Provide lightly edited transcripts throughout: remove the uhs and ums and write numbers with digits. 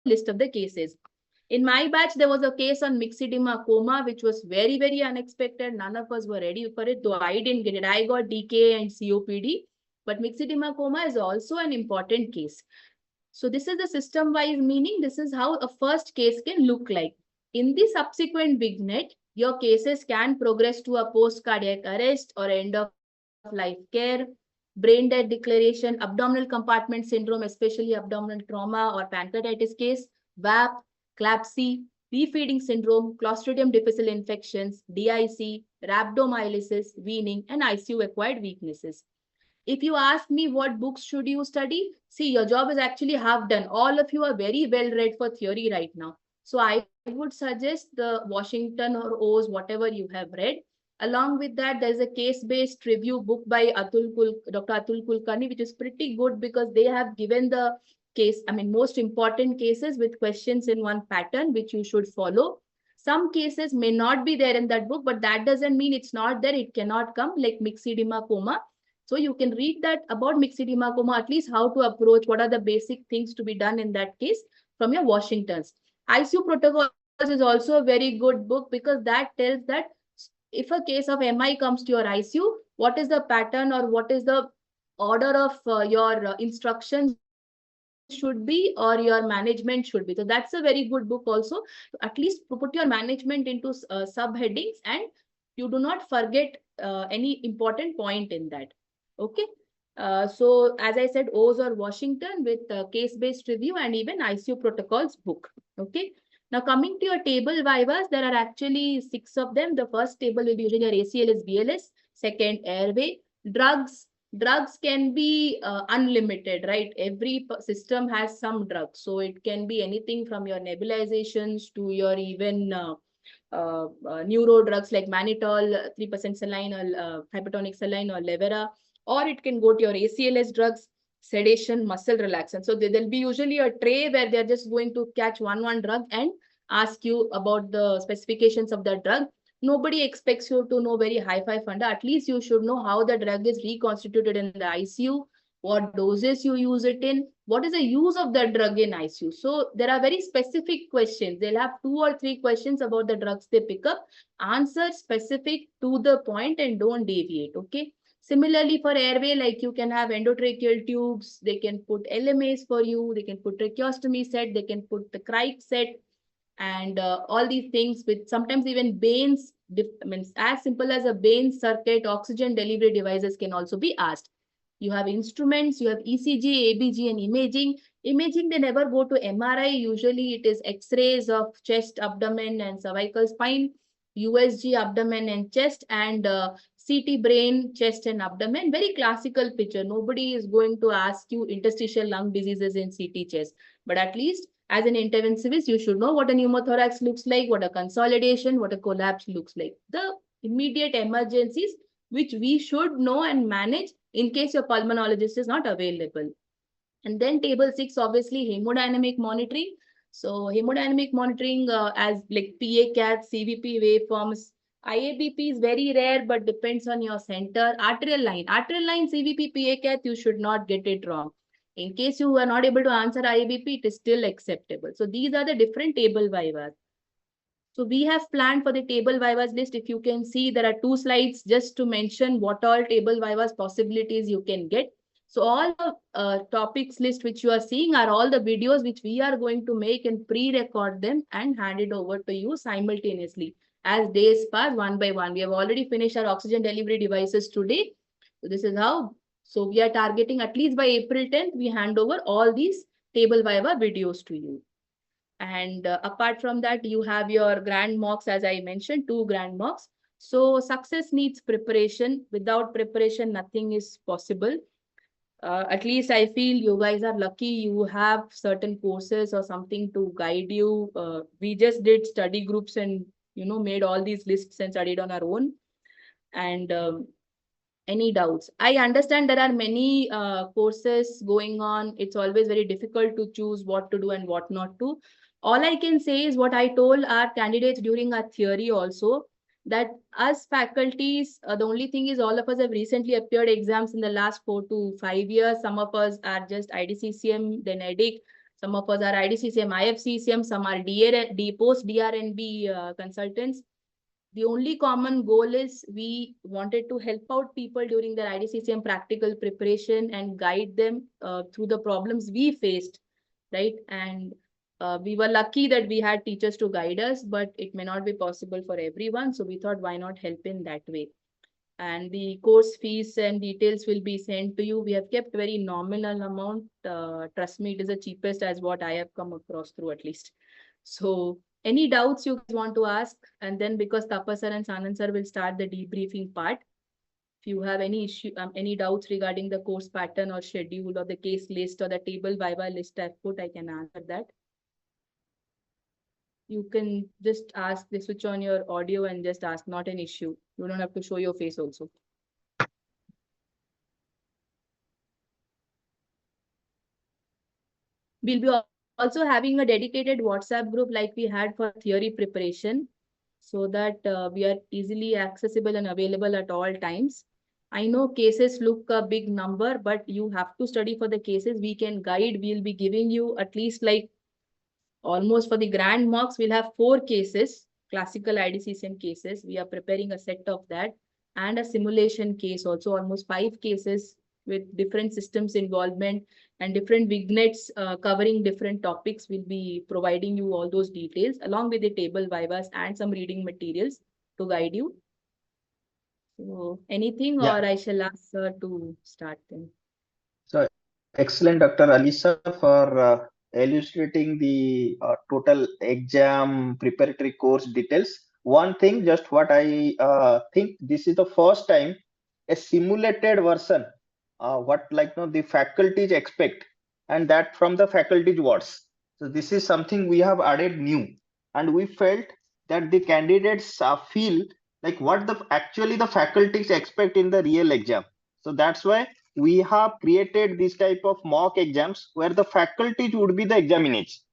list of the cases. In my batch, there was a case on myxedema coma, which was very, very unexpected. None of us were ready for it, though I didn't get it. I got DKA and COPD, but myxedema coma is also an important case. So this is the system-wise meaning. This is how a first case can look like. In the subsequent vignette, your cases can progress to a post-cardiac arrest or end-of-life care, brain death declaration, abdominal compartment syndrome, especially abdominal trauma or pancreatitis case, VAP, CLABSI, refeeding syndrome, Clostridium difficile infections, DIC, rhabdomyolysis, weaning, and ICU-acquired weaknesses. If you ask me what books should you study, see, your job is actually half done. All of you are very well read for theory right now. So I would suggest the Washington or O's, whatever you have read. Along with that, there's a case-based review book by Dr. Atul Kulkarni, which is pretty good because they have given the most important cases with questions in one pattern, which you should follow. Some cases may not be there in that book, but that doesn't mean it's not there. It cannot come, like myxedema coma. So you can read that about myxedema coma, at least how to approach, what are the basic things to be done in that case from your Washingtons. ICU protocols is also a very good book because that tells that if a case of MI comes to your ICU, what is the pattern or what is the order of your instructions should be or your management should be. So that's a very good book also. At least put your management into subheadings and you do not forget any important point in that. Okay. So as I said, O's or Washington with case-based review and even ICU protocols book. Okay. Now coming to your table vivas, there are actually 6 of them. The first table will be usually your ACLS, BLS, second airway, drugs. Drugs can be unlimited, right? Every system has some drugs. So it can be anything from your nebulizations to your even neuro drugs like mannitol, 3% saline or hypertonic saline or Levera, or it can go to your ACLS drugs, sedation, muscle relaxant. So there'll be usually a tray where they're just going to catch one drug and ask you about the specifications of that drug. Nobody expects you to know very high-fi funda. At least you should know how the drug is reconstituted in the ICU, what doses you use it in, what is the use of that drug in ICU. So there are very specific questions. They'll have 2 or 3 questions about the drugs they pick up. Answer specific to the point and don't deviate, okay? Similarly, for airway, like you can have endotracheal tubes, they can put LMAs for you, they can put tracheostomy set, they can put the cric set, and all these things with sometimes even Bain's, means as simple as a Bain circuit oxygen delivery devices can also be asked. You have instruments, you have ECG, ABG, and imaging. Imaging, they never go to MRI. Usually it is X-rays of chest, abdomen, and cervical spine, USG, abdomen and chest, and CT brain, chest, and abdomen. Very classical picture. Nobody is going to ask you interstitial lung diseases in CT chest. But at least as an intensivist, you should know what a pneumothorax looks like, what a consolidation, what a collapse looks like. The immediate emergencies which we should know and manage in case your pulmonologist is not available. And then table 6, obviously hemodynamic monitoring. So hemodynamic monitoring as like PA CAT, CVP waveforms. IABP is very rare, but depends on your center. Arterial line, CVP, PA CAT, you should not get it wrong. In case you are not able to answer IABP, it is still acceptable. So these are the different table vivas. So we have planned for the table vivas list. If you can see, there are 2 slides just to mention what all table vivas possibilities you can get. So all the topics list which you are seeing are all the videos which we are going to make and pre-record them and hand it over to you simultaneously as days pass one by one. We have already finished our oxygen delivery devices today. So this is how. So we are targeting at least by April 10th, we hand over all these table viva videos to you. And apart from that, you have your grand mocks, as I mentioned, 2 grand mocks. So success needs preparation. Without preparation, nothing is possible. At least I feel you guys are lucky you have certain courses or something to guide you. We just did study groups and, made all these lists and studied on our own. And any doubts? I understand there are many courses going on. It's always very difficult to choose what to do and what not to. All I can say is what I told our candidates during our theory also, that us faculties, the only thing is all of us have recently appeared exams in the last 4 to 5 years. Some of us are just IDCCM, then EDIC. Some of us are IDCCM, IFCCM, some are post DRNB consultants. The only common goal is we wanted to help out people during their IDCCM practical preparation and guide them through the problems we faced, right? And we were lucky that we had teachers to guide us, but it may not be possible for everyone. So we thought, why not help in that way? And the course fees and details will be sent to you. We have kept very nominal amount. Trust me, it is the cheapest as what I have come across through at least. So any doubts you guys want to ask? And then because Tapas sir and Sanand sir will start the debriefing part. If you have any issue, any doubts regarding the course pattern or schedule or the case list or the table viva list I've put, I can answer that. You can just ask, they switch on your audio and just ask, not an issue. You don't have to show your face also. We'll be also having a dedicated WhatsApp group like we had for theory preparation, so that we are easily accessible and available at all times. I know cases look a big number, but you have to study for the cases. We can guide. We'll be giving you at least like almost for the grand mocks, we'll have 4 cases, classical IDCCM cases. We are preparing a set of that and a simulation case also, almost 5 cases with different systems involvement and different vignettes covering different topics. We'll be providing you all those details along with the table vivas and some reading materials to guide you. So anything, Yeah. or I shall ask sir to start then. So excellent, Dr. Alisa, for illustrating the total exam preparatory course details. One thing, just what I think, this is the first time a simulated version, what like no the faculties expect, and that from the faculty's words. So this is something we have added new, and we felt that the candidates feel like what the actually the faculties expect in the real exam. So that's why we have created this type of mock exams where the faculties would be the examiners.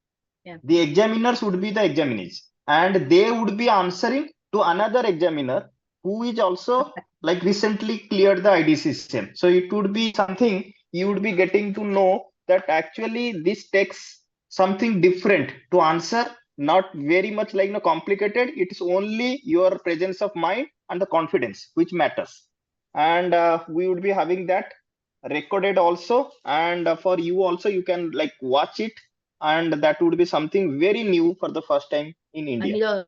Yeah. The examiners would be the examiners, and they would be answering to another examiner who is also like recently cleared the IDCCM. So it would be something you would be getting to know that actually this takes something different to answer, not very much like no complicated. It's only your presence of mind and the confidence which matters. And we would be having that recorded also, and for you also you can like watch it, and that would be something very new for the first time in India.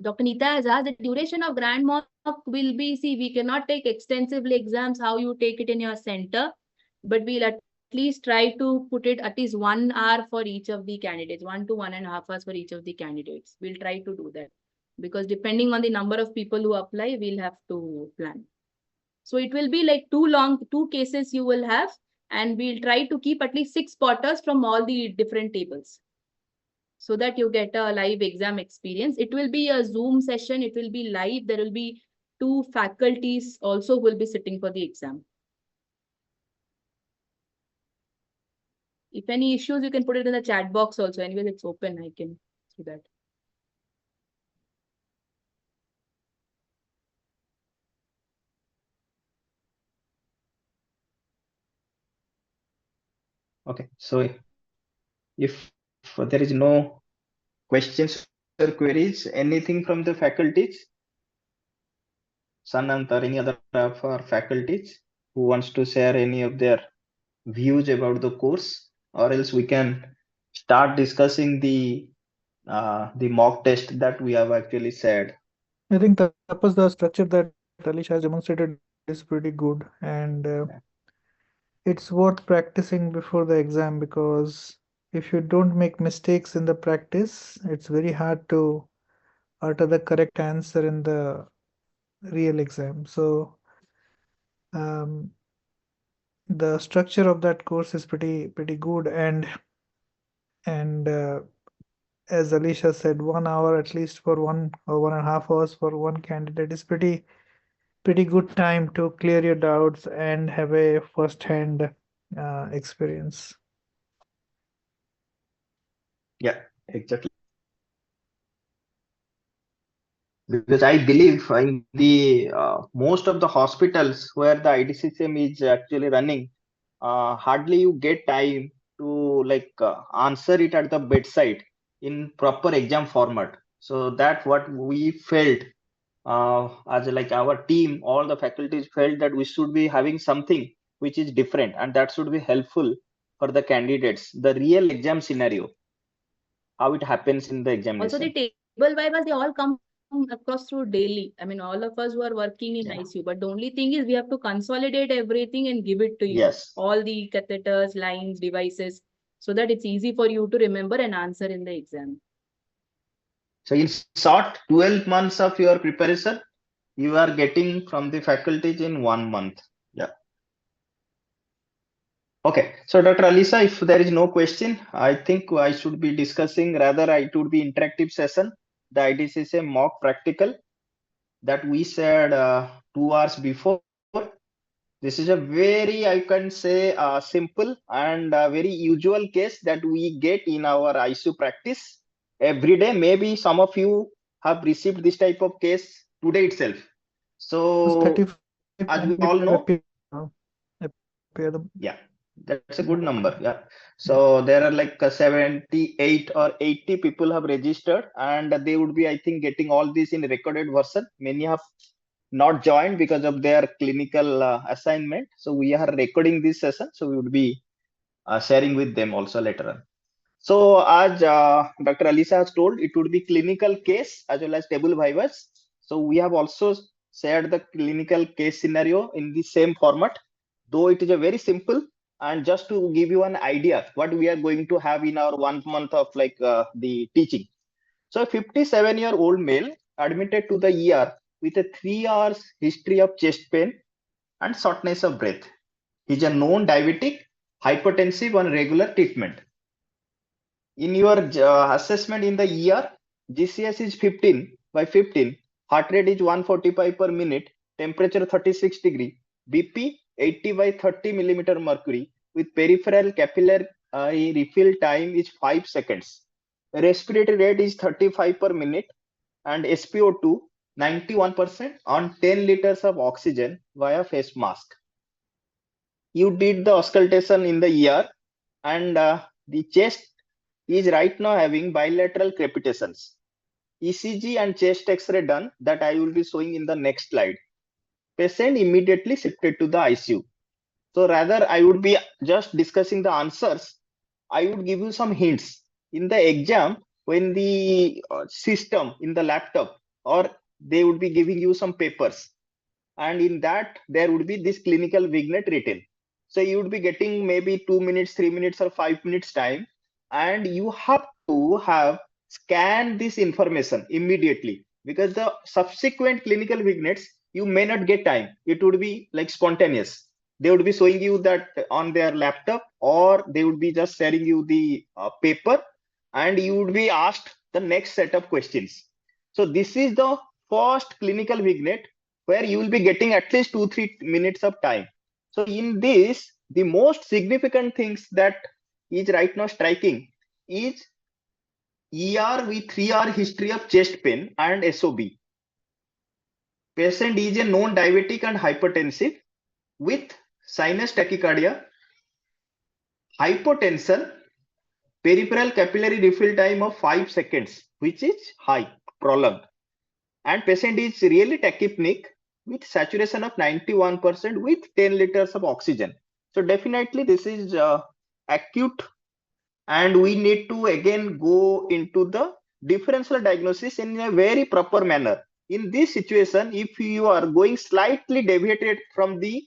Dr. Neeta has asked, the duration of grand mock will be, see, we cannot take extensively exams how you take it in your center, but we'll at least try to put it at least 1 hour for each of the candidates, 1 to 1.5 hours for each of the candidates. We'll try to do that because depending on the number of people who apply, we'll have to plan. So it will be like 2 cases you will have, and we'll try to keep at least 6 spotters from all the different tables, so that you get a live exam experience. It will be a Zoom session. It will be live. There will be 2 faculties also will be sitting for the exam. If any issues, you can put it in the chat box also. Anyways, it's open. I can see that. Okay, so if there is no questions or queries, anything from the faculties, Sanant or any other of our faculties who wants to share any of their views about the course, or else we can start discussing the mock test that we have actually said. I think Tapas, the structure that Alisha has demonstrated is pretty good, and it's worth practicing before the exam, because if you don't make mistakes in the practice, it's very hard to utter the correct answer in the real exam. So um, the structure of that course is pretty good, and as Alicia said, 1 hour at least for 1 or 1.5 hours for one candidate is pretty good time to clear your doubts and have a first-hand experience. Yeah, exactly. Because I believe in the most of the hospitals where the IDCCM is actually running, hardly you get time to answer it at the bedside in proper exam format. So that's what we felt as our team, all the faculties felt that we should be having something which is different, and that should be helpful for the candidates, the real exam scenario, how it happens in the Also, examination. the table vivas, they all come across through daily. I mean, all of us who are working in Yeah. ICU, but the only thing is we have to consolidate everything and give it to you. Yes. All the catheters, lines, devices, so that it's easy for you to remember and answer in the exam. So in short, 12 months of your preparation, you are getting from the faculties in 1 month. Yeah. Okay. So Dr. Alisa, if there is no question, I think I should be discussing, rather it would be interactive session. The IDCC mock practical that we said 2 hours before. This is a very, I can say, simple and very usual case that we get in our ICU practice every day. Maybe some of you have received this type of case today itself. So 35 as we all candidates have know, appeared. yeah, that's a good number. Yeah. So there are 78 or 80 people have registered, and they would be, I think, getting all this in recorded version. Many have not joined because of their clinical assignment. So we are recording this session. So we would be sharing with them also later on. So as Dr. Alisa has told, it would be clinical case as well as table vivas. So we have also shared the clinical case scenario in the same format, though it is a very simple. And just to give you an idea what we are going to have in our 1 month of the teaching. So a 57-year-old male admitted to the ER with a 3 hours history of chest pain and shortness of breath. He's a known diabetic, hypertensive on regular treatment. In your assessment in the ER, GCS is 15/15, heart rate is 145 per minute, temperature 36 degree, BP 80/30 millimeter mercury, with peripheral capillary refill time is 5 seconds. Respiratory rate is 35 per minute, and SpO2 91% on 10 liters of oxygen via face mask. You did the auscultation in the ER, and the chest is right now having bilateral crepitations. ECG and chest X-ray done, that I will be showing in the next slide. Patient immediately shifted to the ICU. So rather I would be just discussing the answers. I would give you some hints. In the exam, when the system in the laptop, or they would be giving you some papers, and in that there would be this clinical vignette written. So you would be getting maybe 2 minutes, 3 minutes, or 5 minutes time, and you have to have scan this information immediately, because the subsequent clinical vignettes you may not get time. It would be like spontaneous. They would be showing you that on their laptop, or they would be just sharing you the paper, and you would be asked the next set of questions. So this is the first clinical vignette where you will be getting at least 2-3 minutes of time. So in this, the most significant things that is right now striking is ER with 3-hour history of chest pain and SOB. Patient is a known diabetic and hypertensive with sinus tachycardia, hypotension, peripheral capillary refill time of 5 seconds, which is high, prolonged. And patient is really tachypneic with saturation of 91% with 10 liters of oxygen. So definitely this is acute, and we need to again go into the differential diagnosis in a very proper manner. In this situation, if you are going slightly deviated from the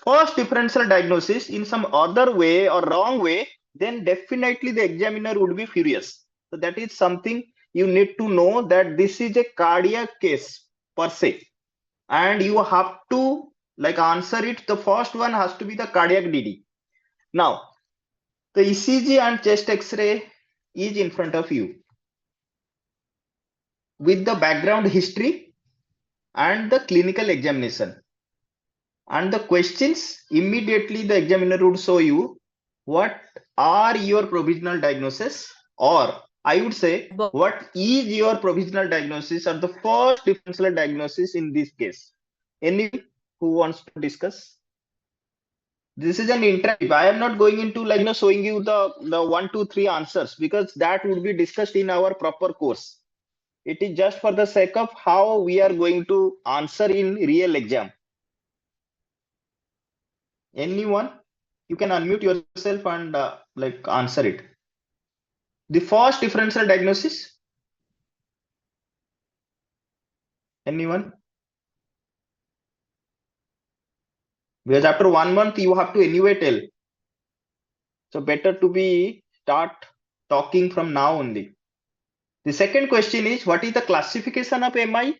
first differential diagnosis in some other way or wrong way, then definitely the examiner would be furious. So that is something you need to know, that this is a cardiac case per se, and you have to answer it. The first one has to be the cardiac DD. Now the ECG and chest X-ray is in front of you with the background history and the clinical examination. And the questions, immediately the examiner would show you what are your provisional diagnosis, or I would say what is your provisional diagnosis or the first differential diagnosis in this case. Anyone who wants to discuss? This is an interactive. I am not going into like showing you the 1, 2, 3 answers, because that would be discussed in our proper course. It is just for the sake of how we are going to answer in real exam. Anyone, you can unmute yourself and like answer it. The first differential diagnosis. Anyone? Because after 1 month you have to anyway tell. So better to be start talking from now only. The second question is, what is the classification of MI?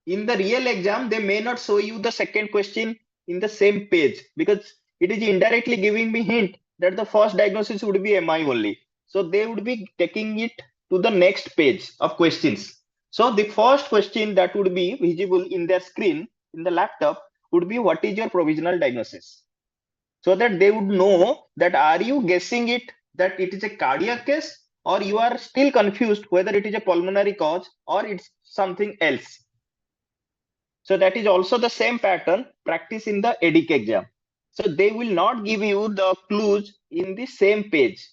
In the real exam, they may not show you the second question in the same page, because it is indirectly giving me hint that the first diagnosis would be MI only. So they would be taking it to the next page of questions. So the first question that would be visible in their screen in the laptop would be, what is your provisional diagnosis? So that they would know that are you guessing it that it is a cardiac case, or you are still confused whether it is a pulmonary cause or it's something else. So that is also the same pattern practice in the EDIC exam. So they will not give you the clues in the same page.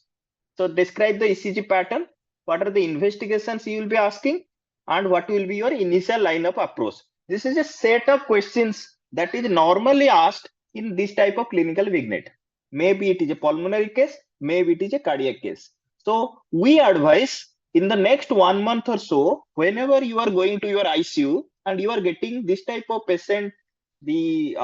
So describe the ECG pattern, what are the investigations you will be asking, and what will be your initial line of approach. This is a set of questions that is normally asked in this type of clinical vignette. Maybe it is a pulmonary case, maybe it is a cardiac case. So we advise in the next 1 month or so, whenever you are going to your ICU and you are getting this type of patient, the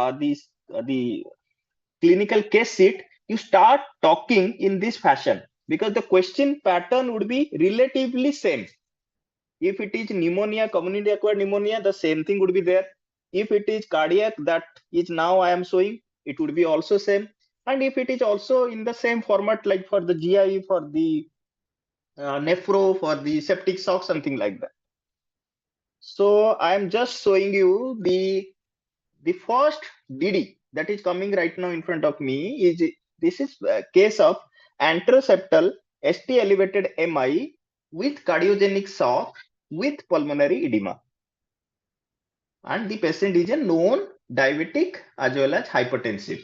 clinical case sheet, you start talking in this fashion, because the question pattern would be relatively same. If it is pneumonia, community acquired pneumonia, the same thing would be there. If it is cardiac, that is now I am showing, it would be also same. And if it is also in the same format, like for the GI, for the nephro, for the septic shock, something like that. So I am just showing you the first DD that is coming right now in front of me. Is this is a case of anteroseptal ST elevated MI with cardiogenic shock with pulmonary edema, and the patient is a known diabetic as well as hypertensive.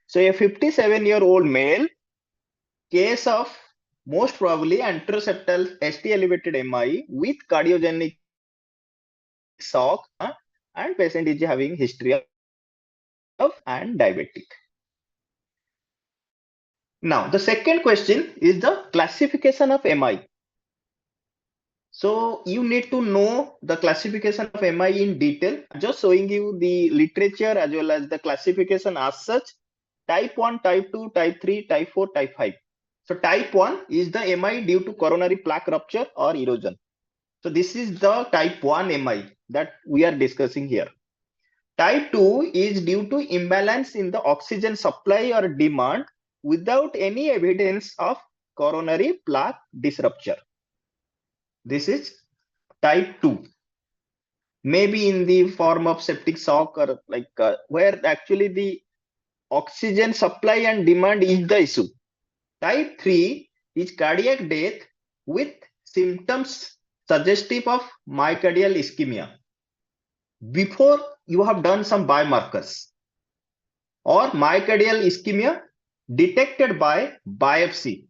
So a 57-year-old male, case of most probably anteroseptal ST elevated MI with cardiogenic shock, and patient is having history of and diabetic. Now, the second question is the classification of MI. So you need to know the classification of MI in detail. Just showing you the literature as well as the classification as such. Type 1, type 2, type 3, type 4, type 5. So type 1 is the MI due to coronary plaque rupture or erosion. So this is the type 1 MI that we are discussing here. Type 2 is due to imbalance in the oxygen supply or demand without any evidence of coronary plaque disruption. This is type 2. Maybe in the form of septic shock, or like where actually the oxygen supply and demand is the issue. Type 3 is cardiac death with symptoms suggestive of myocardial ischemia before you have done some biomarkers, or myocardial ischemia detected by biopsy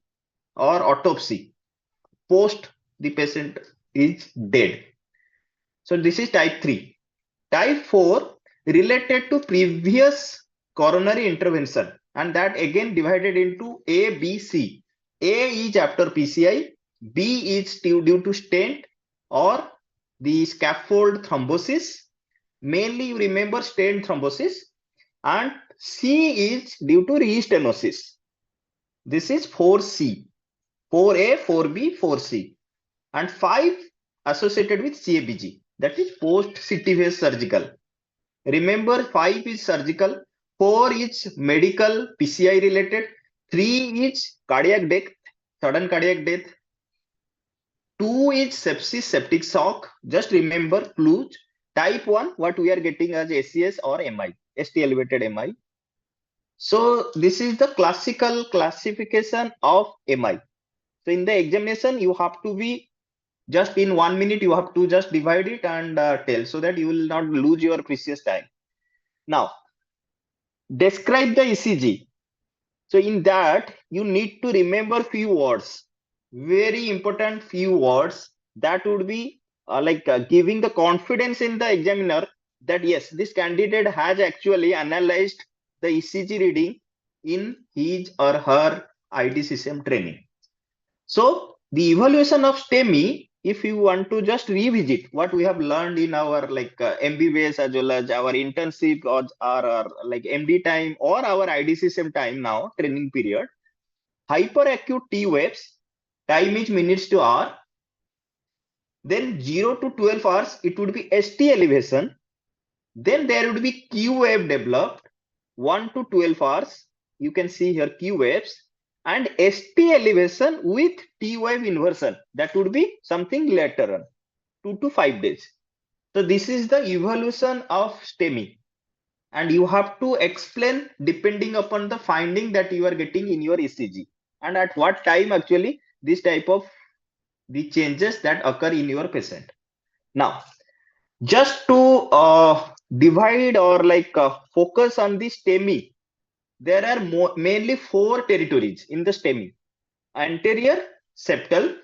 or autopsy post the patient is dead. So this is type 3. Type 4 related to previous coronary intervention, and that again divided into A, B, C. A is after PCI, B is due to stent or the scaffold thrombosis. Mainly you remember stent thrombosis, and C is due to restenosis. This is 4C, 4A, 4B, 4C, and 5 associated with CABG, that is post CTVS surgical. Remember, 5 is surgical, 4 is medical PCI related, 3 is cardiac death, sudden cardiac death, 2 is sepsis, septic shock. Just remember clues. Type 1, what we are getting as SCS or MI, ST elevated MI. So this is the classical classification of MI. So in the examination, you have to be just in 1 minute, you have to just divide it and tell, so that you will not lose your precious time. Now, describe the ECG. So in that, you need to remember few words, very important few words that would be giving the confidence in the examiner that yes, this candidate has actually analyzed the ECG reading in his or her IDCSM training. So the evaluation of STEMI, if you want to just revisit what we have learned in our MBBS as well as our internship or like MD time or our IDCSM time now, training period, hyperacute T waves, time is minutes to hour, then 0 to 12 hours, it would be ST elevation, then there would be Q wave developed, 1 to 12 hours, you can see here Q waves, and ST elevation with T wave inversion, that would be something later on, 2 to 5 days. So this is the evolution of STEMI, and you have to explain depending upon the finding that you are getting in your ECG and at what time actually this type of the changes that occur in your patient. Now, just to divide or focus on the STEMI, there are mainly 4 territories in the STEMI: anterior, septal,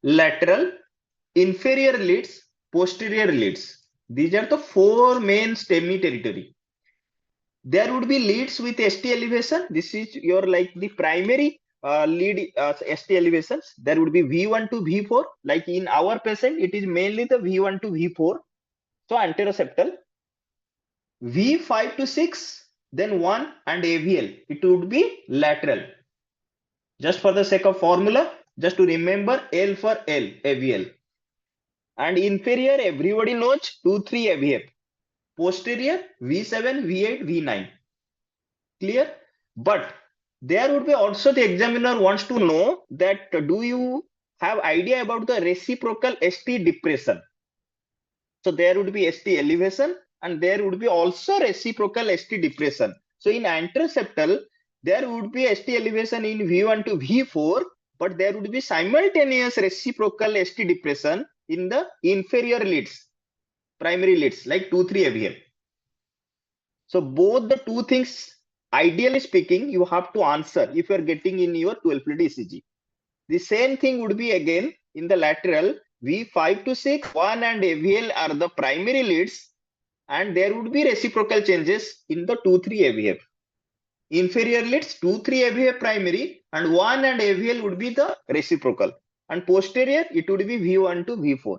lateral, inferior leads, posterior leads. These are the 4 main STEMI territory. There would be leads with ST elevation. This is your the primary lead ST elevations. There would be V1 to V4. Like in our patient, it is mainly the V1 to V4. So anteroseptal. V5 to 6, then 1 and AVL. It would be lateral. Just for the sake of formula, just to remember L for L, AVL. And inferior, everybody knows 2, 3 AVF. Posterior, V7, V8, V9. Clear? But there would be also the examiner wants to know that do you have idea about the reciprocal ST depression? So there would be ST elevation and there would be also reciprocal ST depression. So in anteroseptal, there would be ST elevation in V1 to V4, but there would be simultaneous reciprocal ST depression in the inferior leads, primary leads like 2, 3 AVM. So both the two things, ideally speaking, you have to answer if you are getting in your 12 lead ECG. The same thing would be again in the lateral. V5 to 6, 1 and AVL are the primary leads, and there would be reciprocal changes in the 2, 3 AVF. Inferior leads 2, 3 AVF primary, and 1 and AVL would be the reciprocal. And posterior, it would be V1 to V4.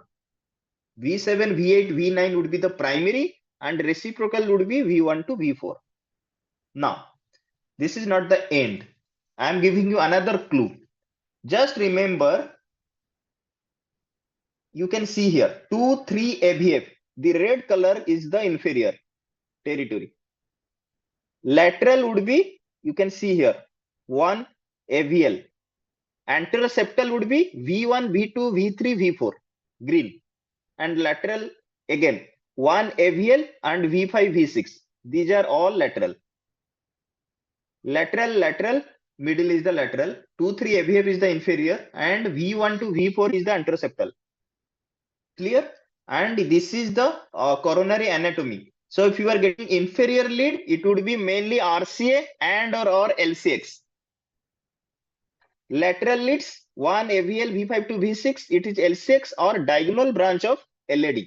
V7, V8, V9 would be the primary, and reciprocal would be V1 to V4. Now, this is not the end. I am giving you another clue. Just remember, you can see here 2, 3 AVF. The red color is the inferior territory. Lateral would be, you can see here, 1 AVL. Anteroseptal would be V1, V2, V3, V4, green. And lateral again, 1 AVL and V5, V6. These are all lateral. Lateral, middle is the lateral. 2, 3 AVF is the inferior, and V1 to V4 is the anteroseptal. Clear? And this is the coronary anatomy. So if you are getting inferior lead, it would be mainly RCA and or LCX. Lateral leads 1 AVL V5 to V6, it is LCX or diagonal branch of LAD.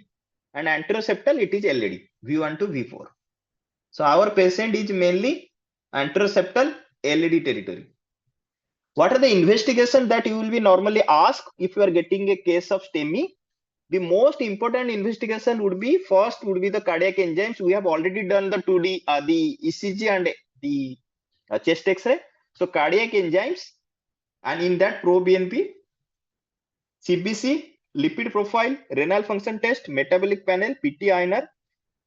And anteroseptal, it is LAD, V1 to V4. So our patient is mainly anteroseptal LAD territory. What are the investigations that you will be normally asked if you are getting a case of STEMI? The most important investigation would be, first would be the cardiac enzymes. We have already done the 2D, the ECG and the chest X-ray. So cardiac enzymes, and in that pro-BNP, CBC, lipid profile, renal function test, metabolic panel, PT-INR.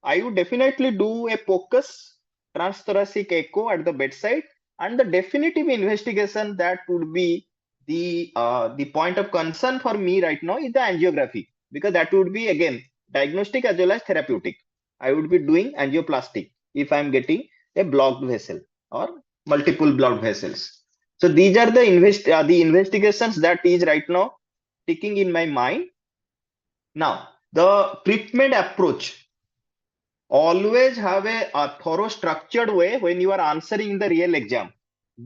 I would definitely do a POCUS, transthoracic echo at the bedside, and the definitive investigation that would be the point of concern for me right now is the angiography, because that would be again diagnostic as well as therapeutic. I would be doing angioplasty if I'm getting a blocked vessel or multiple blocked vessels. So these are the investigations that is right now ticking in my mind. Now the treatment approach. always have a thorough structured way when you are answering in the real exam.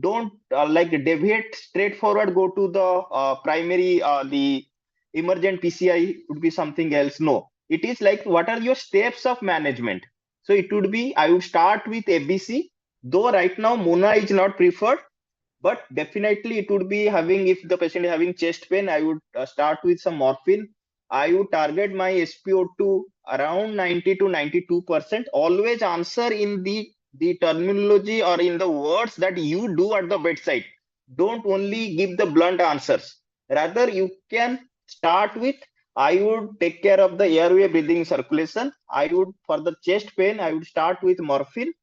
Don't like deviate straightforward, go to the primary, the emergent PCI would be something else. No, it is like what are your steps of management. So it would be, I would start with ABC, though right now Mona is not preferred, but definitely it would be having, if the patient is having chest pain, I would start with some morphine. I would target my SpO2 around 90 to 92%. Always answer in the terminology or in the words that you do at the bedside. Don't only give the blunt answers. Rather, you can start with, I would take care of the airway, breathing, circulation. I would, for the chest pain, I would start with morphine.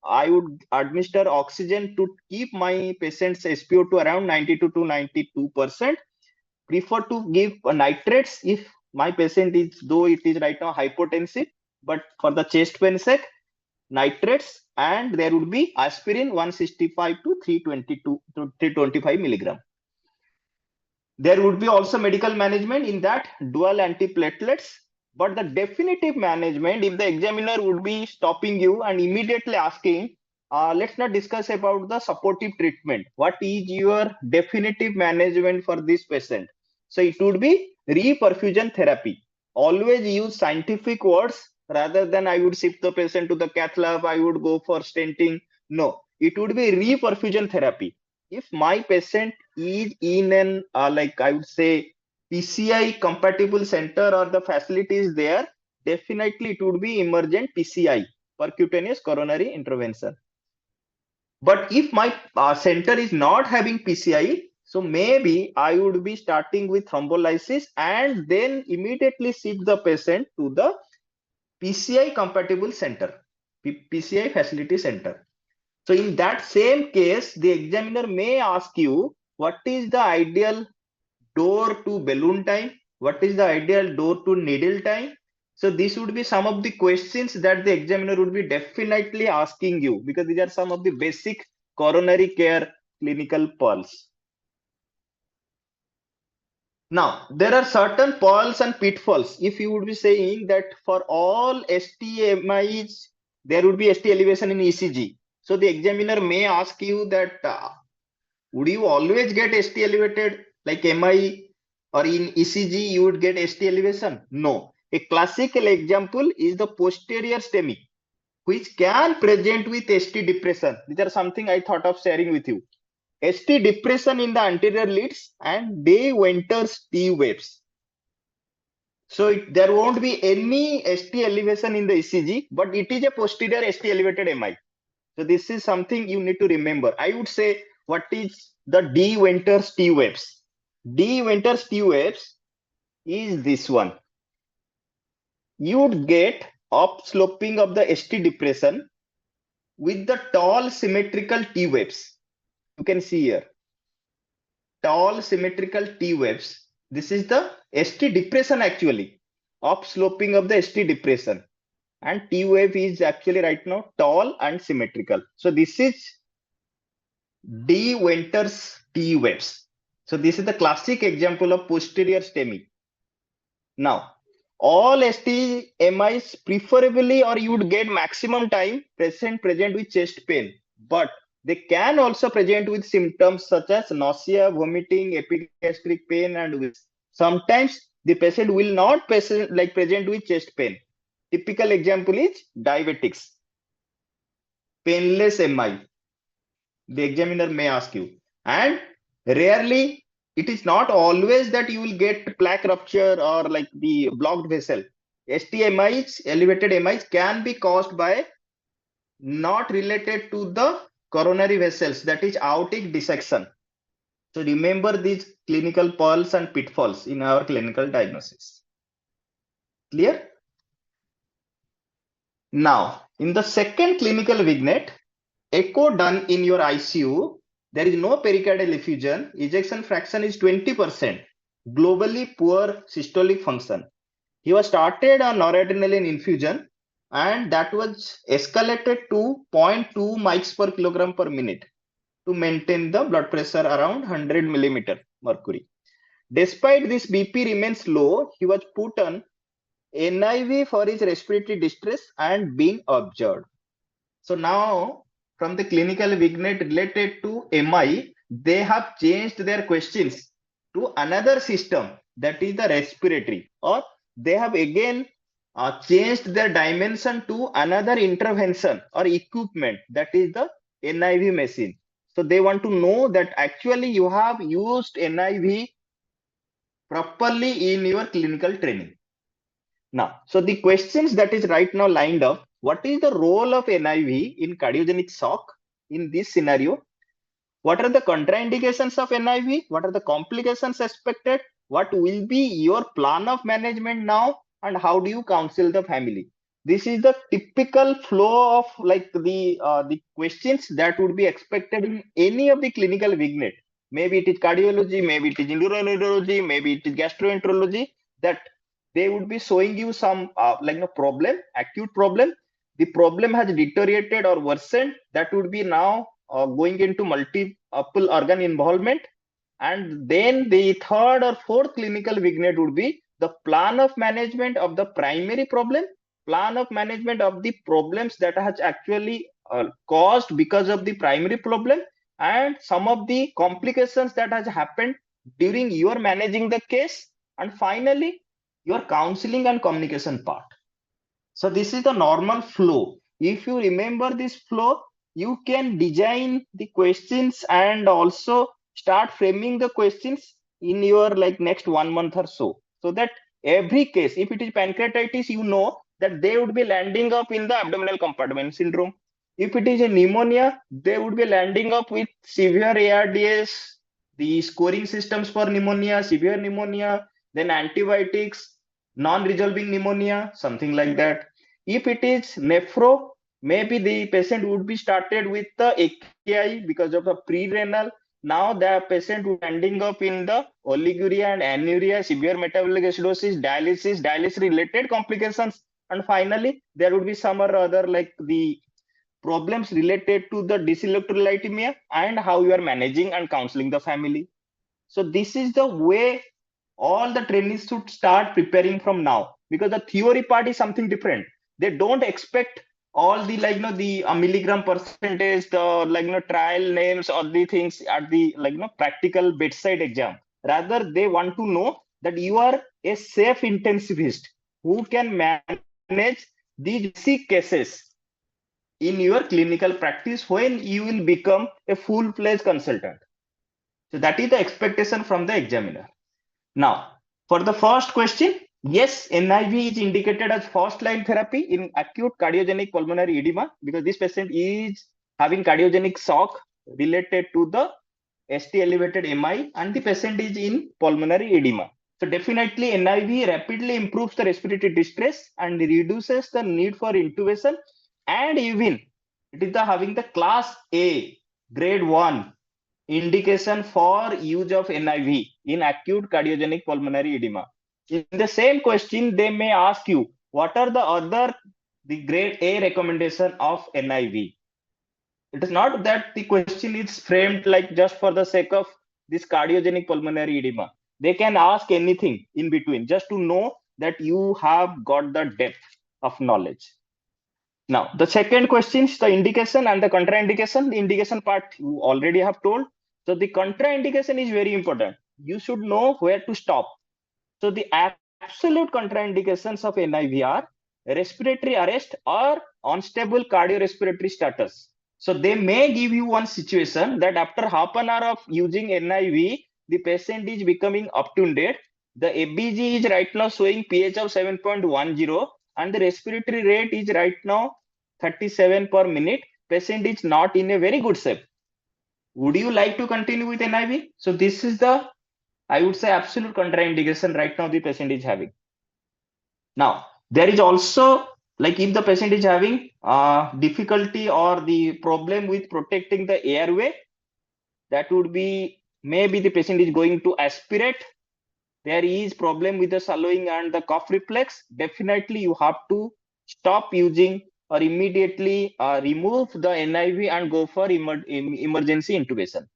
I would administer oxygen to keep my patient's SpO2 around 92 to 92%. Prefer to give nitrates if my patient is, though it is right now hypotensive, but for the chest pain sake, nitrates, and there would be aspirin 165 to 322 to 325 milligram. There would be also medical management in that, dual antiplatelets, but the definitive management, if the examiner would be stopping you and immediately asking, let's not discuss about the supportive treatment. What is your definitive management for this patient? So it would be reperfusion therapy. Always use scientific words rather than I would shift the patient to the cath lab, I would go for stenting. No, it would be reperfusion therapy. If my patient is in an like I would say PCI compatible center or the facility is there, definitely it would be emergent PCI, percutaneous coronary intervention. But if my center is not having PCI, so maybe I would be starting with thrombolysis and then immediately shift the patient to the PCI compatible center, PCI facility center. So in that same case, the examiner may ask you, what is the ideal door to balloon time? What is the ideal door to needle time? So this would be some of the questions that the examiner would be definitely asking you, because these are some of the basic coronary care clinical pearls. Now, there are certain pearls and pitfalls. If you would be saying that for all STMIs, there would be ST elevation in ECG. So the examiner may ask you that, would you always get ST elevated like MI, or in ECG you would get ST elevation? No. A classical example is the posterior STEMI, which can present with ST depression. These are something I thought of sharing with you. ST depression in the anterior leads and De Winters T waves. So there won't be any ST elevation in the ECG, but it is a posterior ST elevated MI. So this is something you need to remember. I would say, what is the De Winters T waves? De Winters T waves is this one. You would get upsloping of the ST depression with the tall symmetrical T waves. You can see here, tall symmetrical T waves. This is the ST depression actually, upsloping of the ST depression. And T wave is actually right now tall and symmetrical. So this is De Winters T waves. So this is the classic example of posterior STEMI. Now, all STMIs preferably, or you would get maximum time present with chest pain, but they can also present with symptoms such as nausea, vomiting, epigastric pain, and sometimes the patient will not present with chest pain. Typical example is diabetics, painless MI. The examiner may ask you, and rarely, it is not always that you will get plaque rupture or like the blocked vessel. STMIs, elevated MIs, can be caused by not related to the coronary vessels, that is aortic dissection. So remember these clinical pearls and pitfalls in our clinical diagnosis. Clear? Now, in the second clinical vignette, echo done in your ICU, there is no pericardial effusion, ejection fraction is 20%, globally poor systolic function. He was started on noradrenaline infusion, and that was escalated to 0.2 mics per kilogram per minute to maintain the blood pressure around 100 millimeter mercury. Despite this BP remains low, he was put on NIV for his respiratory distress and being observed. So now from the clinical vignette related to MI, they have changed their questions to another system, that is the respiratory, or they have again changed their dimension to another intervention or equipment, that is the NIV machine. So they want to know that actually you have used NIV properly in your clinical training. Now, so the questions that is right now lined up, what is the role of NIV in cardiogenic shock in this scenario? What are the contraindications of NIV? What are the complications expected? What will be your plan of management now? And how do you counsel the family? This is the typical flow of like the questions that would be expected in any of the clinical vignette. Maybe it is cardiology, maybe it is neuroneurology, maybe it is gastroenterology. That they would be showing you some like no problem, acute problem. The problem has deteriorated or worsened. That would be now going into multiple organ involvement. And then the third or fourth clinical vignette would be the plan of management of the primary problem, plan of management of the problems that has actually caused because of the primary problem, and some of the complications that has happened during your managing the case, and finally your counseling and communication part. So this is the normal flow. If you remember this flow, you can design the questions and also start framing the questions in your like next 1 month or so. So that every case, if it is pancreatitis, you know that they would be landing up in the abdominal compartment syndrome. If it is a pneumonia, they would be landing up with severe ARDS, the scoring systems for pneumonia, severe pneumonia, then antibiotics, non-resolving pneumonia, something like that. If it is nephro, maybe the patient would be started with the AKI because of the pre-renal. Now the patient would ending up in the oliguria and anuria, severe metabolic acidosis, dialysis related complications, and finally there would be some or other like the problems related to the dyselectrolytemia and how you are managing and counseling the family. So this is the way all the trainees should start preparing from now, because the theory part is something different. They don't expect all the like the milligram percentage, the trial names or the things at the practical bedside exam. Rather, they want to know that you are a safe intensivist who can manage these basic cases in your clinical practice when you will become a full-fledged consultant. So that is the expectation from the examiner. Now, for the first question, yes, NIV is indicated as first line therapy in acute cardiogenic pulmonary edema because this patient is having cardiogenic shock related to the ST elevated MI and the patient is in pulmonary edema. So definitely NIV rapidly improves the respiratory distress and reduces the need for intubation, and even it is having the class A grade 1 indication for use of NIV in acute cardiogenic pulmonary edema. In the same question, they may ask you, what are the grade A recommendation of NIV? It is not that the question is framed like just for the sake of this cardiogenic pulmonary edema. They can ask anything in between just to know that you have got the depth of knowledge. Now, the second question is the indication and the contraindication. The indication part you already have told. So the contraindication is very important. You should know where to stop. So the absolute contraindications of NIV are respiratory arrest or unstable cardiorespiratory status. So they may give you one situation that after half an hour of using NIV, the patient is becoming obtunded. The ABG is right now showing pH of 7.10 and the respiratory rate is right now 37 per minute. Patient is not in a very good shape. Would you like to continue with NIV? So this is the, I would say, absolute contraindication right now the patient is having. Now, there is also like if the patient is having difficulty or the problem with protecting the airway, that would be maybe the patient is going to aspirate. There is problem with the swallowing and the cough reflex. Definitely you have to stop using or immediately remove the NIV and go for emergency intubation.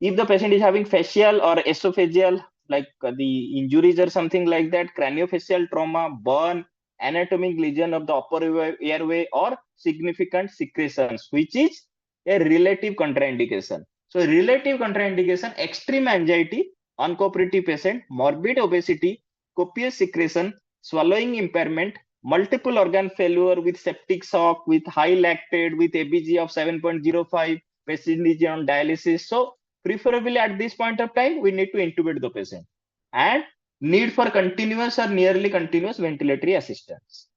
If the patient is having facial or esophageal the injuries or something like that, craniofacial trauma, burn, anatomic lesion of the upper airway, or significant secretions, which is a relative contraindication. So relative contraindication: extreme anxiety, uncooperative patient, morbid obesity, copious secretion, swallowing impairment, multiple organ failure with septic shock, with high lactate, with ABG of 7.05, patient is on dialysis. So preferably at this point of time, we need to intubate the patient, and need for continuous or nearly continuous ventilatory assistance.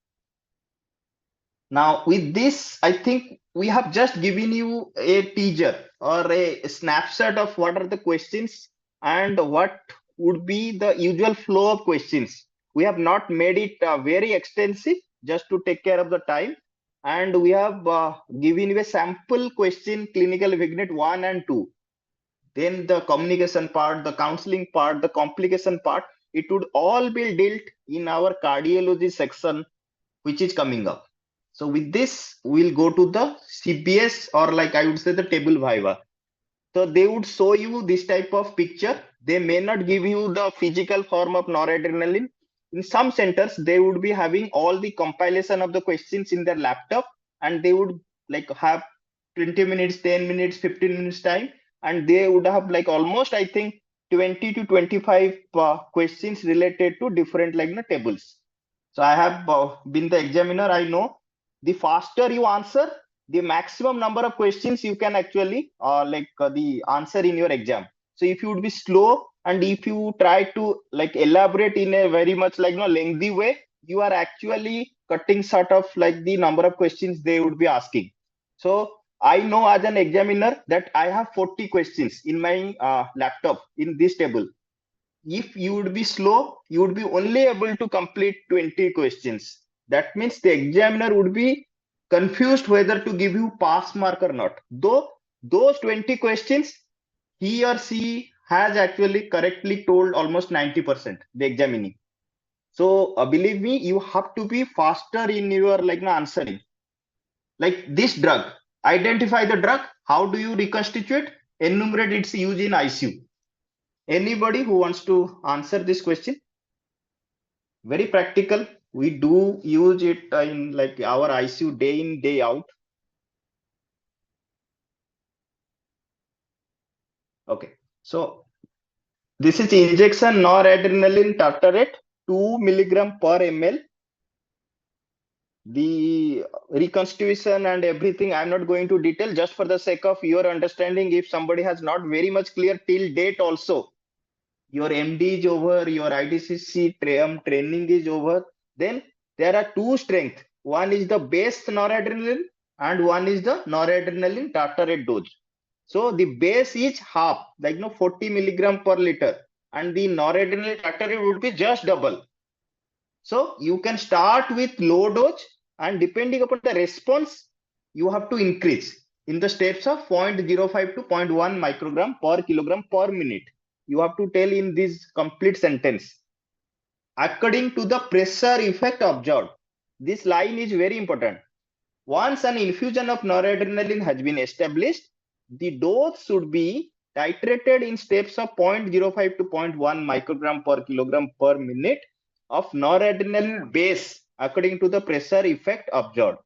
Now, with this, I think we have just given you a teaser or a snapshot of what are the questions and what would be the usual flow of questions. We have not made it very extensive just to take care of the time. And we have given you a sample question, clinical vignette 1 and 2. Then the communication part, the counseling part, the complication part, it would all be dealt in our cardiology section, which is coming up. So with this, we'll go to the CBS, or like I would say the table viva. So they would show you this type of picture. They may not give you the physical form of noradrenaline. In some centers, they would be having all the compilation of the questions in their laptop, and they would like have 20 minutes, 10 minutes, 15 minutes time, and they would have like almost, I think, 20 to 25 questions related to different tables. So I have been the examiner. I know the faster you answer, the maximum number of questions you can actually the answer in your exam. So if you would be slow, and if you try to elaborate in a very much lengthy way, you are actually cutting short of the number of questions they would be asking. So I know as an examiner that I have 40 questions in my laptop in this table. If you would be slow, you would be only able to complete 20 questions. That means the examiner would be confused whether to give you pass mark or not. Though those 20 questions, he or she has actually correctly told almost 90%, the examining. So believe me, you have to be faster in your answering. Like this drug, identify the drug. How do you reconstitute? Enumerate its use in ICU. Anybody who wants to answer this question? Very practical. We do use it in our ICU day in, day out. Okay. So this is injection noradrenaline tartrate, 2 milligram per ml. The reconstitution and everything, I'm not going to detail, just for the sake of your understanding. If somebody has not very much clear till date also, your MD is over, your IDCC training is over, then there are two strengths. One is the base noradrenaline and one is the noradrenaline tartrate dose. So the base is half, 40 milligram per liter, and the noradrenaline tartrate would be just double. So you can start with low dose, and depending upon the response, you have to increase in the steps of 0.05 to 0.1 microgram per kilogram per minute. You have to tell in this complete sentence, according to the pressure effect observed. This line is very important. Once an infusion of noradrenaline has been established, the dose should be titrated in steps of 0.05 to 0.1 microgram per kilogram per minute of noradrenaline base according to the pressure effect observed.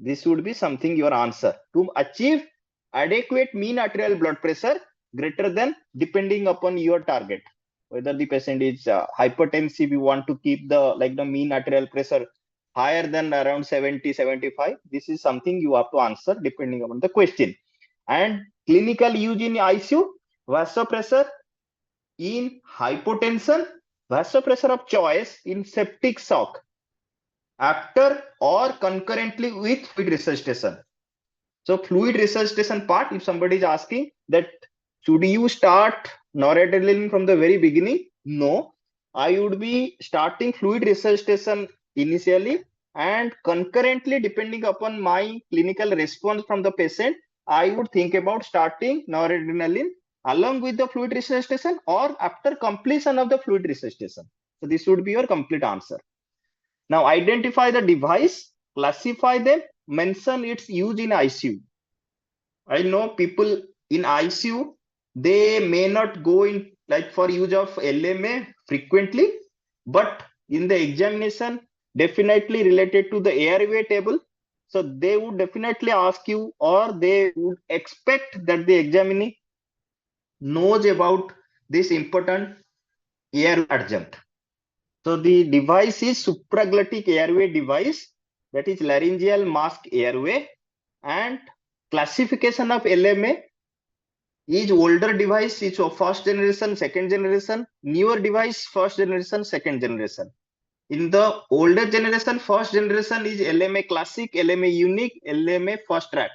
This would be something your answer to achieve adequate mean arterial blood pressure greater than, depending upon your target, whether the patient is hypertensive, you want to keep the mean arterial pressure higher than around 70-75. This is something you have to answer depending upon the question. And clinical use in ICU, vasopressor in hypotension, vasopressor of choice in septic shock, after or concurrently with fluid resuscitation. So fluid resuscitation part, if somebody is asking that should you start noradrenaline from the very beginning? No, I would be starting fluid resuscitation initially, and concurrently, depending upon my clinical response from the patient, I would think about starting noradrenaline along with the fluid resuscitation or after completion of the fluid resuscitation. So this would be your complete answer. Now identify the device, classify them, mention its use in ICU. I know people in ICU, they may not go in like for use of LMA frequently, but in the examination, definitely related to the airway table. So they would definitely ask you, or they would expect that the examinee knows about this important airway adjunct. So the device is supraglottic airway device, that is laryngeal mask airway, and classification of LMA is older device is of first generation, second generation, newer device first generation, second generation. In the older generation, first generation is LMA classic, LMA unique, LMA fast track.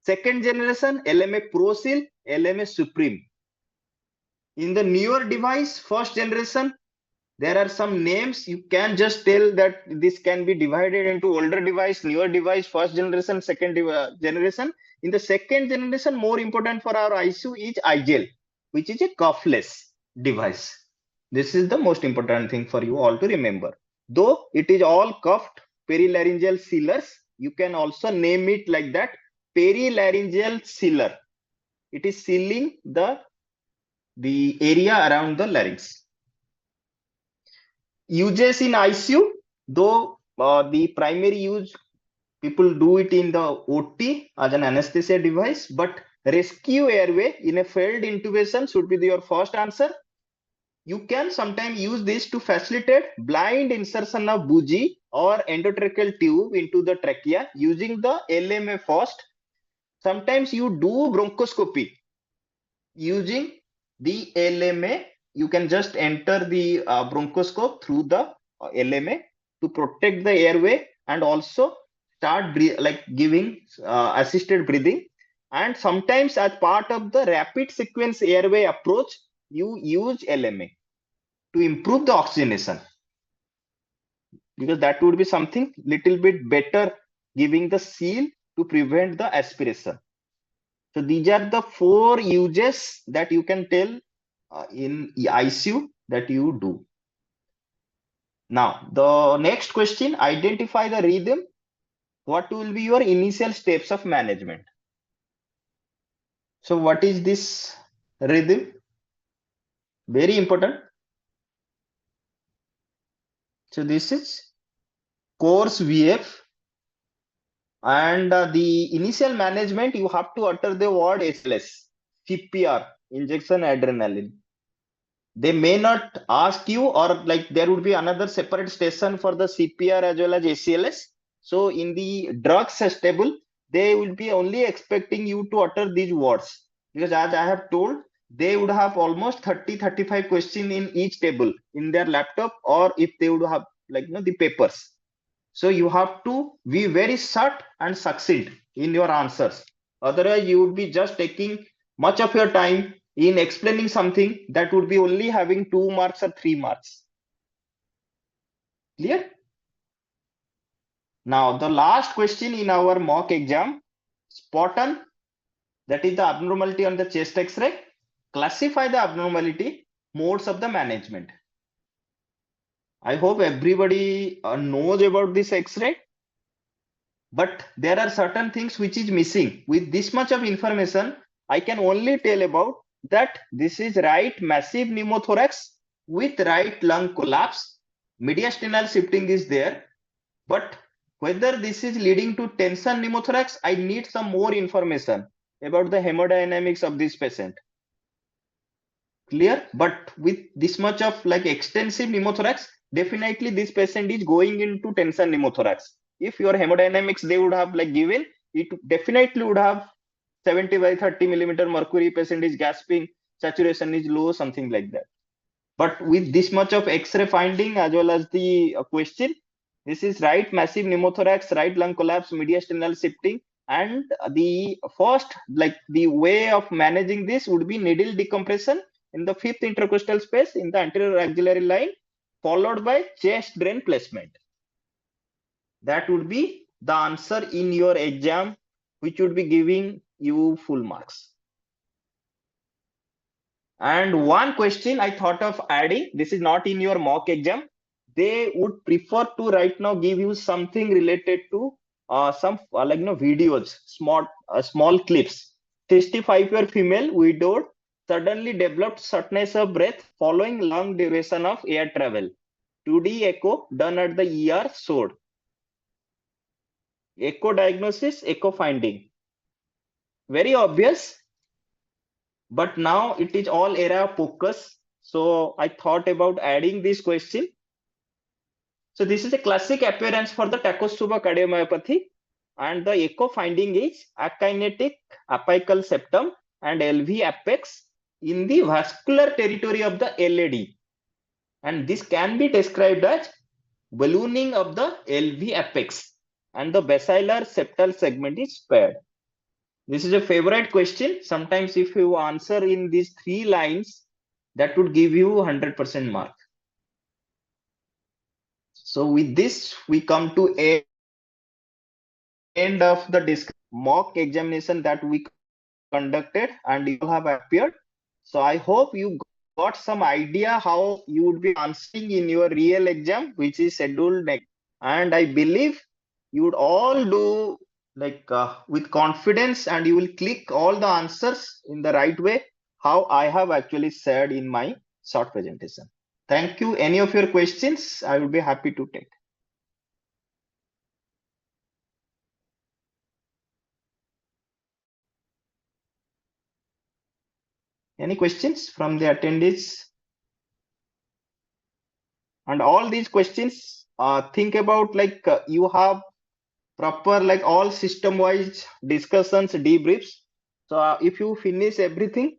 Second generation, LMA Pro Seal, LMA Supreme. In the newer device, first generation, there are some names. You can just tell that this can be divided into older device, newer device, first generation, second generation. In the second generation, more important for our ICU is iGel, which is a cuffless device. This is the most important thing for you all to remember. Though it is all cuffed perilaryngeal sealers, you can also name it like that, perilaryngeal sealer. It is sealing the area around the larynx. Uses in ICU, though the primary use, people do it in the OT as an anesthesia device, but rescue airway in a failed intubation should be your first answer. You can sometimes use this to facilitate blind insertion of bougie or endotracheal tube into the trachea using the LMA first. Sometimes you do bronchoscopy using the LMA. You can just enter the bronchoscope through the LMA to protect the airway and also start like giving assisted breathing. And sometimes as part of the rapid sequence airway approach, you use LMA to improve the oxygenation, because that would be something little bit better, giving the seal to prevent the aspiration. So these are the 4 uses that you can tell in ICU that you do. Now, the next question, identify the rhythm. What will be your initial steps of management? So what is this rhythm? Very important. So this is course VF, and the initial management, you have to utter the word SLS, CPR, injection adrenaline. They may not ask you, or like there would be another separate station for the CPR as well as ACLS. So in the drugs table, they will be only expecting you to utter these words, because as I have told, they would have almost 30-35 questions in each table in their laptop, or if they would have like the papers. So you have to be very short and succinct in your answers. Otherwise, you would be just taking much of your time in explaining something that would be only having 2 marks or 3 marks. Clear? Now, the last question in our mock exam, spot on, that is the abnormality on the chest X-ray. Classify the abnormality, modes of the management. I hope everybody knows about this X-ray. But there are certain things which is missing. With this much of information, I can only tell about that this is right massive pneumothorax with right lung collapse. Mediastinal shifting is there. But whether this is leading to tension pneumothorax, I need some more information about the hemodynamics of this patient. Clear? But with this much of like extensive pneumothorax, definitely this patient is going into tension pneumothorax. If your hemodynamics they would have like given, it definitely would have 70/30 millimeter mercury, patient is gasping, saturation is low, something like that. But with this much of X-ray finding as well as the question, this is right massive pneumothorax, right lung collapse, mediastinal shifting, and the first like the way of managing this would be needle decompression in the 5th intercostal space in the anterior axillary line, followed by chest drain placement. That would be the answer in your exam, which would be giving you full marks. And one question I thought of adding, this is not in your mock exam, they would prefer to right now give you something related to some videos, small clips. 65-year female widowed, suddenly developed shortness of breath following long duration of air travel. 2D echo done at the ER showed. Echo diagnosis, echo finding. Very obvious, but now it is all area of focus. So I thought about adding this question. So this is a classic appearance for the tachostromal cardiomyopathy, and the echo finding is akinetic apical septum and LV apex in the vascular territory of the LAD, and this can be described as ballooning of the LV apex, and the basilar septal segment is spared. This is a favorite question. Sometimes if you answer in these 3 lines, that would give you 100% mark. So with this, we come to end of the mock examination that we conducted, and you all have appeared. So I hope you got some idea how you would be answering in your real exam, which is scheduled next. And I believe you would all do with confidence, and you will click all the answers in the right way, how I have actually said in my short presentation. Thank you. Any of your questions, I will be happy to take. Any questions from the attendees? And all these questions, think about you have proper all system wise discussions, debriefs. So if you finish everything,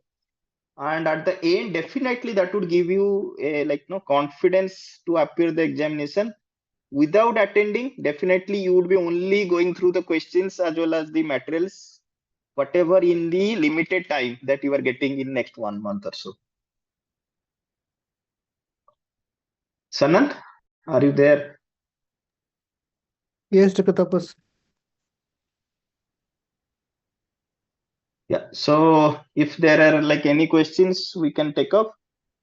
and at the end, definitely that would give you a confidence to appear the examination. Without attending, definitely you would be only going through the questions as well as the materials, whatever in the limited time that you are getting in next 1 month or so. Sanant, are you there? Yes, Dr. Tapas. Yeah, so if there are any questions we can take up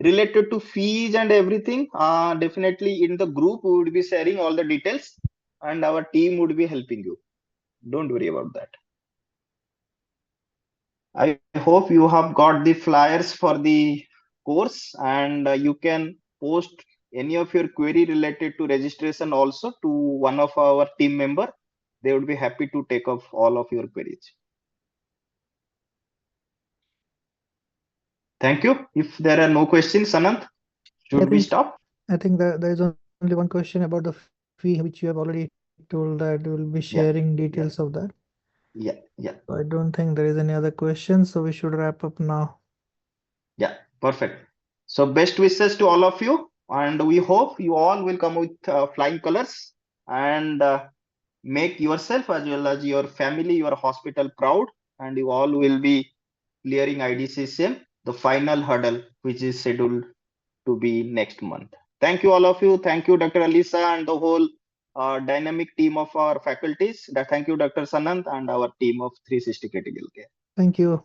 related to fees and everything, definitely in the group we would be sharing all the details, and our team would be helping you. Don't worry about that. I hope you have got the flyers for the course, and you can post any of your query related to registration also to one of our team member. They would be happy to take up all of your queries. Thank you. If there are no questions, Sanant, should we stop? I think that there is only one question about the fee, which you have already told that you will be sharing details of that. Yeah. So I don't think there is any other question, so we should wrap up now. Yeah, perfect. So best wishes to all of you, and we hope you all will come with flying colors and make yourself as well as your family, your hospital proud, and you all will be clearing IDCCM, the final hurdle, which is scheduled to be next month. Thank you, all of you. Thank you, Dr. Alisa, and the whole dynamic team of our faculties. Thank you, Dr. Sanant, and our team of 360 Critical Care. Thank you.